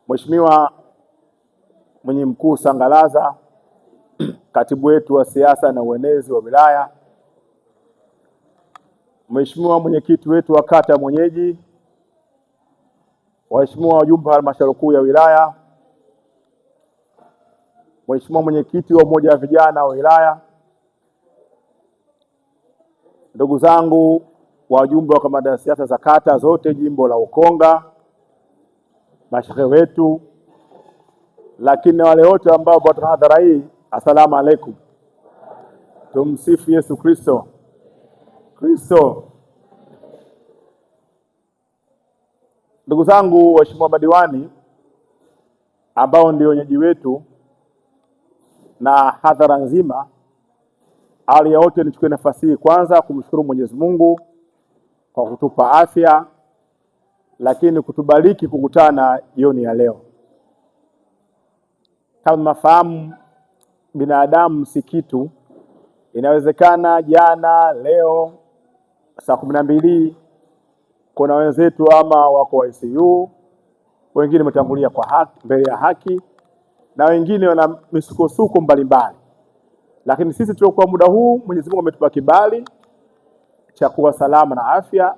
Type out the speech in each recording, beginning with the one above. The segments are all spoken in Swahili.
Mheshimiwa Mwenye Mkuu Sangalaza, katibu wetu wa siasa na uenezi wa wilaya, Mheshimiwa mwenyekiti wetu wa kata mwenyeji, waheshimiwa wajumbe wa halmashauri kuu ya wilaya, Mheshimiwa mwenyekiti wa umoja wa vijana wa wilaya, ndugu zangu wajumbe wa kamati ya siasa za kata zote jimbo la Ukonga, mashehe wetu, lakini wale wote ambao kwa hadhara hii, asalamu alaykum. Tumsifu Yesu Kristo. Ndugu zangu waheshimiwa madiwani ambao ndio wenyeji wetu na hadhara nzima, awali ya yote nichukue nafasi hii kwanza kumshukuru Mwenyezi Mungu kwa kutupa afya, lakini kutubariki kukutana jioni ya leo. Kama mnafahamu, binadamu si kitu. Inawezekana jana, leo saa 12 kuna wenzetu ama wako ICU, wengine wametangulia kwa haki, mbele ya haki, na wengine wana misukosuko mbalimbali. Lakini sisi tuliokuwa muda huu, Mwenyezi Mungu ametupa kibali cha kuwa salama na afya.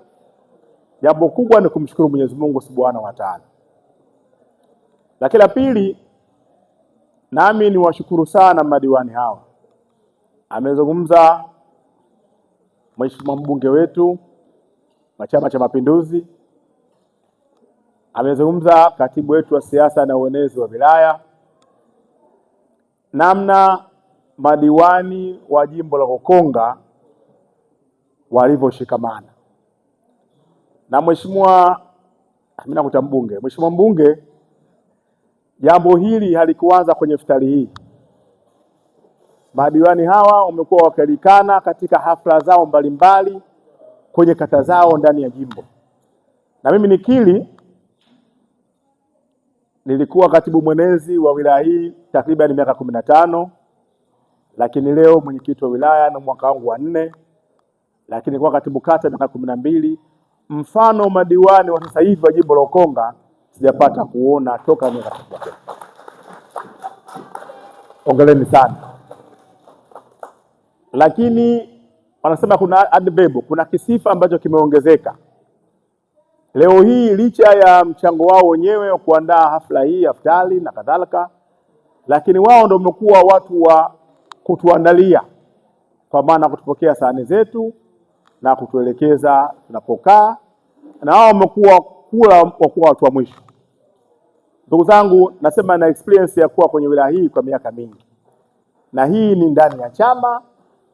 Jambo kubwa ni kumshukuru Mwenyezi Mungu Subhanahu wa Ta'ala. Lakini la pili, nami ni washukuru sana madiwani hawa. Amezungumza Mheshimiwa mbunge wetu wa Chama cha Mapinduzi, amezungumza katibu wetu wa siasa na uenezi wa wilaya, namna madiwani wa jimbo la Ukonga walivyoshikamana. Na mheshimiwa Mheshimiwa mbunge, jambo hili halikuanza kwenye iftari hii. Madiwani hawa wamekuwa wakialikana katika hafla zao mbalimbali kwenye kata zao ndani ya jimbo. Na mimi nikili, nilikuwa katibu mwenezi wa wilaya hii takriban miaka 15, lakini leo mwenyekiti wa wilaya na mwaka wangu wa 4, lakini kwa katibu kata miaka 12. Mfano madiwani wa sasa hivi wa jimbo la Ukonga sijapata kuona toka miaka 10. Ongeleni sana. Lakini wanasema kuna adverb, kuna kisifa ambacho kimeongezeka leo hii, licha ya mchango wao wenyewe wa kuandaa hafla hii iftari na kadhalika, lakini wao ndio wamekuwa watu wa kutuandalia, kwa maana kutupokea sahani zetu na kutuelekeza tunapokaa, na wao wamekuwa kuwa watu wa mwisho. Ndugu zangu, nasema na experience ya kuwa kwenye wilaya hii kwa miaka mingi, na hii ni ndani ya chama,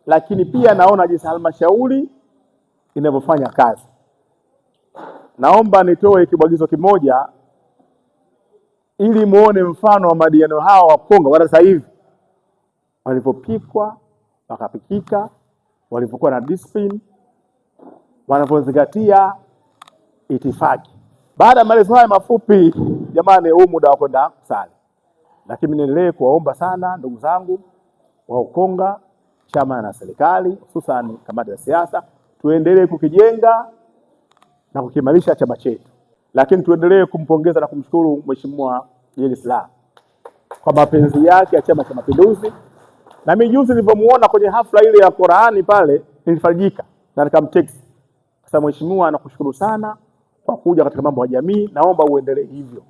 lakini pia naona jinsi halmashauri inavyofanya kazi. Naomba nitoe kibwagizo kimoja ili muone mfano wa madiwani hawa wa Ukonga wa sasa hivi walivyopikwa, wakapikika, walivyokuwa na discipline, wanavyozingatia itifaki. Baada ya maelezo haya mafupi, jamani, huu muda wa kwenda kusali, lakini niendelee kuwaomba sana ndugu zangu wa Ukonga, chama na serikali, hususan kamati ya siasa, tuendelee kukijenga na kukimarisha chama chetu. Lakini tuendelee kumpongeza na kumshukuru Mheshimiwa Jerry Silaa kwa mapenzi yake ya Chama cha Mapinduzi. Na mimi juzi nilipomuona kwenye hafla ile ya Qur'ani pale, nilifarijika na nikamtext. Sasa mheshimiwa, nakushukuru sana kwa kuja katika mambo ya jamii, naomba uendelee hivyo.